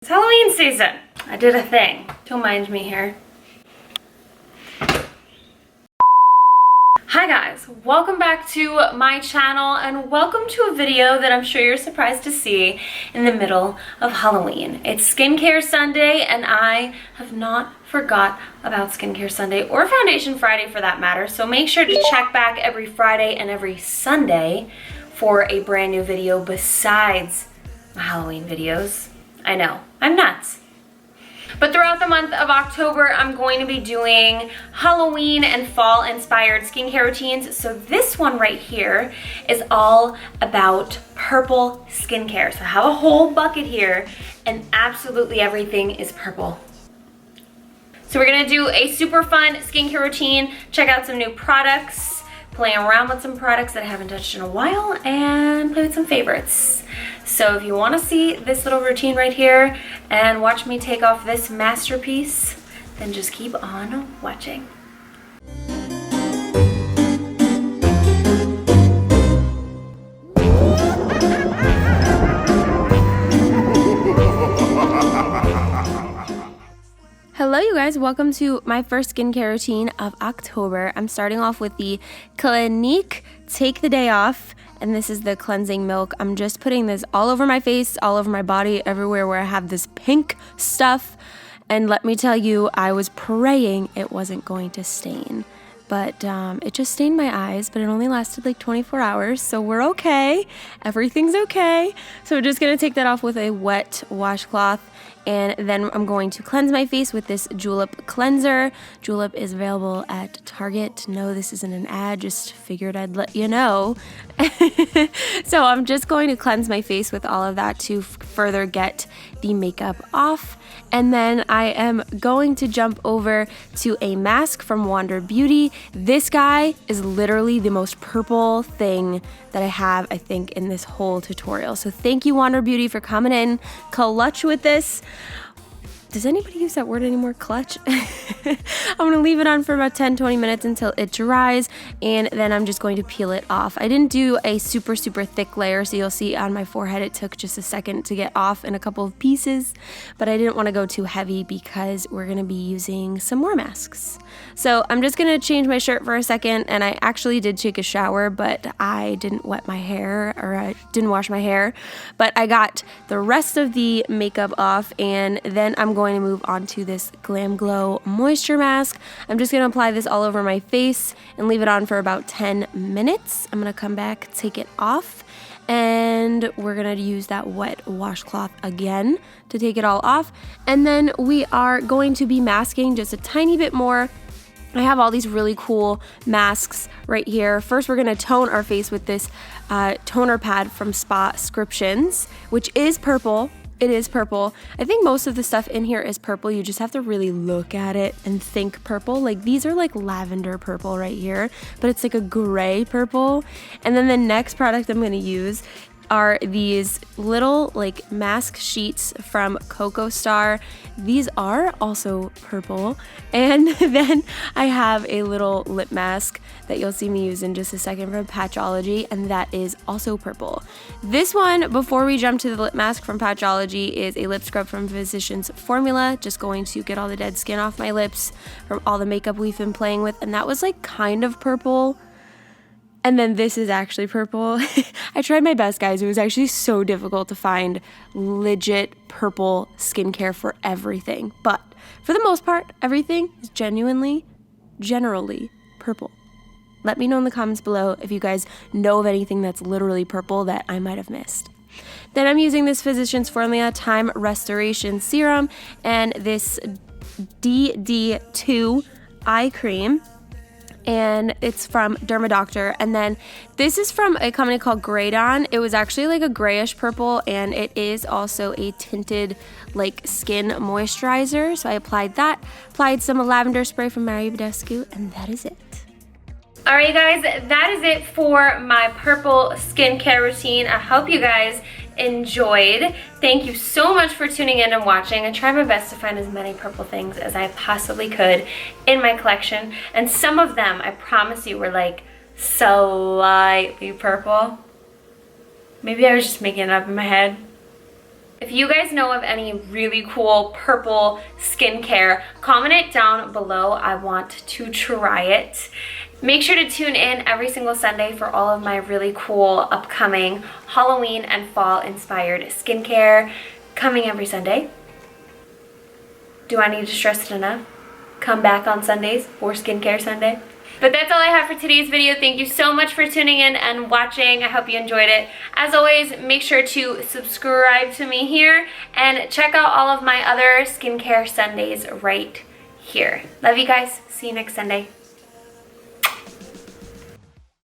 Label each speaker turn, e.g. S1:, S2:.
S1: It's Halloween season. I did a thing. Don't mind me here. Hi guys, welcome back to my channel and welcome to a video that I'm sure you're surprised to see in the middle of Halloween. It's Skincare Sunday and I have not forgot about Skincare Sunday or Foundation Friday for that matter, so make sure to check back every Friday and every Sunday for a brand new video besides my Halloween videos. I know, I'm nuts. But throughout the month of October, I'm going to be doing Halloween and fall inspired skincare routines. So this one right here is all about purple skincare. So I have a whole bucket here and absolutely everything is purple. So we're gonna do a super fun skincare routine, check out some new products, play around with some products that I haven't touched in a while, and play with some favorites. So if you want to see this little routine right here and watch me take off this masterpiece, then just keep on watching. Hello you guys, welcome to my first skincare routine of October. I'm starting off with the Clinique Take the Day Off, and this is the cleansing milk. I'm just putting this all over my face, all over my body, everywhere where I have this pink stuff. And let me tell you, I was praying it wasn't going to stain. But it just stained my eyes, but it only lasted like 24 hours, so we're okay. Everything's okay. So we're just gonna take that off with a wet washcloth, and then I'm going to cleanse my face with this Julep cleanser. Julep is available at Target. No, this isn't an ad, just figured I'd let you know. So I'm just going to cleanse my face with all of that to further get the makeup off. And then I am going to jump over to a mask from Wander Beauty. This guy is literally the most purple thing that I have, I think, in this whole tutorial. So thank you, Wander Beauty, for coming in clutch with this. Does anybody use that word anymore, clutch? I'm gonna leave it on for about 10-20 minutes until it dries, and then I'm just going to peel it off. I didn't do a super thick layer, so you'll see on my forehead it took just a second to get off in a couple of pieces, but I didn't want to go too heavy because we're gonna be using some more masks. So I'm just gonna change my shirt for a second, and I actually did take a shower, but I didn't wet my hair, or I didn't wash my hair, but I got the rest of the makeup off, and then I'm going to move on to this Glam Glow moisture mask. I'm just going to apply this all over my face and leave it on for about 10 minutes. I'm going to come back, take it off, and we're going to use that wet washcloth again to take it all off. And then we are going to be masking just a tiny bit more. I have all these really cool masks right here. First, we're going to tone our face with this toner pad from Spa Scriptions, which is purple. It is purple. I think most of the stuff in here is purple. You just have to really look at it and think purple. Like these are like lavender purple right here, but it's like a gray purple. And then the next product I'm gonna use are these little like mask sheets from Coco Star. These are also purple. And then I have a little lip mask that you'll see me use in just a second from Patchology, and that is also purple. This one, before we jump to the lip mask from Patchology, is a lip scrub from Physicians Formula. Just going to get all the dead skin off my lips from all the makeup we've been playing with, and that was like kind of purple. And then this is actually purple. I tried my best, guys. It was actually so difficult to find legit purple skincare for everything. But for the most part, everything is generally purple. Let me know in the comments below if you guys know of anything that's literally purple that I might have missed. Then I'm using this Physicians Formula Time Restoration Serum and this DD2 eye cream. And it's from DermaDoctor. And then this is from a company called Graydon. It was actually like a grayish purple, and it is also a tinted like skin moisturizer. So I applied that, applied some lavender spray from Mario Badescu, and that is it. Alright you guys, that is it for my purple skincare routine. I hope you guys enjoyed. Thank you so much for tuning in and watching. I tried my best to find as many purple things as I possibly could in my collection, and some of them, I promise you, were like slightly purple. Maybe I was just making it up in my head. If you guys know of any really cool purple skincare, comment it down below. I want to try it. Make sure to tune in every single Sunday for all of my really cool upcoming Halloween and fall inspired skincare coming every Sunday. Do I need to stress it enough? Come back on Sundays for Skincare Sunday. But that's all I have for today's video. Thank you so much for tuning in and watching. I hope you enjoyed it. As always, make sure to subscribe to me here and check out all of my other Skincare Sundays right here. Love you guys. See you next Sunday.